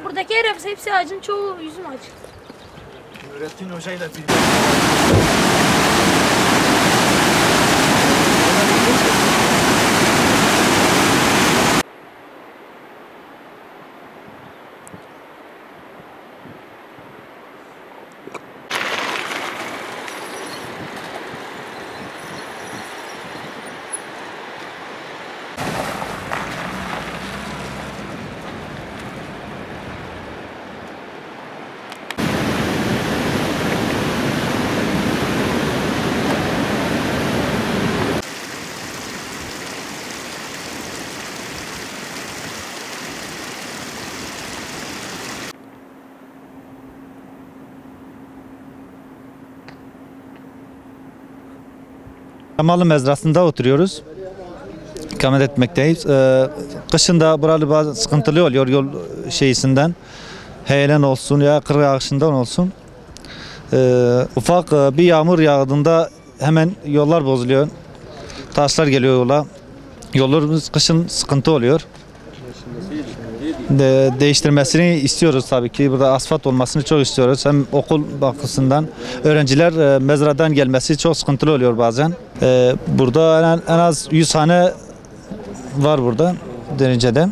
Buradaki hepsi ağacın çoğu yüzüm ağacı. Nurettin Hoca'yla bir Kamalı mezrasında oturuyoruz. İkamet etmekteyiz. Kışın da buralı bazı sıkıntılı oluyor yol şeysinden. Heyelan olsun ya kır yağışından olsun. Ufak bir yağmur yağdığında hemen yollar bozuluyor. Taşlar geliyor yola. Yollarımız kışın sıkıntı oluyor. Değiştirmesini istiyoruz tabii ki. Burada asfalt olmasını çok istiyoruz. Hem okul bakımından öğrenciler mezradan gelmesi çok sıkıntılı oluyor bazen. Burada en az 100 hane var burada Derince'de.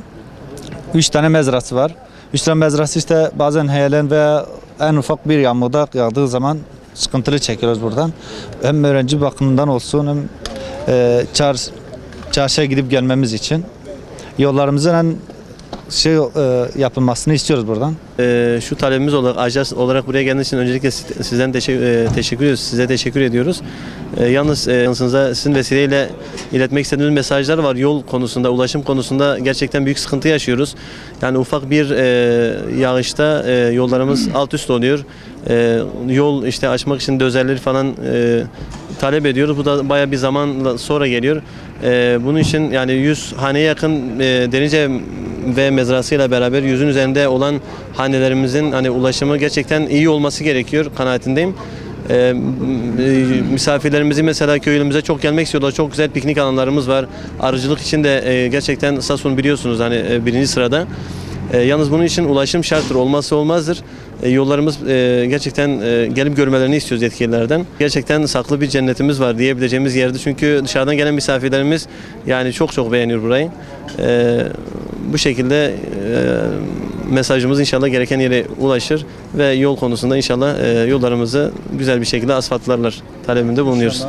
3 tane mezrası var. 3 tane mezrası işte bazen heyelan veya en ufak bir yağmurda yağdığı zaman sıkıntılı çekiyoruz buradan. Hem öğrenci bakımından olsun hem çarşıya gidip gelmemiz için. Yollarımızın en yapılmasını istiyoruz buradan. Şu talebimiz olarak, Ajas olarak buraya geldiğiniz için öncelikle sizden teşekkür ediyoruz. Size teşekkür ediyoruz. Yalnız sizin vesileyle iletmek istediğimiz mesajlar var. Yol konusunda, ulaşım konusunda gerçekten büyük sıkıntı yaşıyoruz. Yani ufak bir yağışta yollarımız alt üst oluyor. Yol işte açmak için dozerleri falan talep ediyoruz. Bu da bayağı bir zaman sonra geliyor. Bunun için yani 100 haneye yakın Derince ve mezrasıyla beraber 100'ün üzerinde olan hanelerimizin hani ulaşımı gerçekten iyi olması gerekiyor kanaatindeyim. Misafirlerimizi mesela köyümüze çok gelmek istiyorlar. Çok güzel piknik alanlarımız var. Arıcılık için de gerçekten Samsun biliyorsunuz hani birinci sırada. Yalnız bunun için ulaşım şarttır, olmazsa olmazdır. Yollarımız gerçekten gelip görmelerini istiyoruz yetkililerden. Gerçekten saklı bir cennetimiz var diyebileceğimiz yerde. Çünkü dışarıdan gelen misafirlerimiz yani çok beğeniyor burayı. Bu şekilde mesajımız inşallah gereken yere ulaşır ve yol konusunda inşallah yollarımızı güzel bir şekilde asfaltlarlar talebinde bulunuyoruz.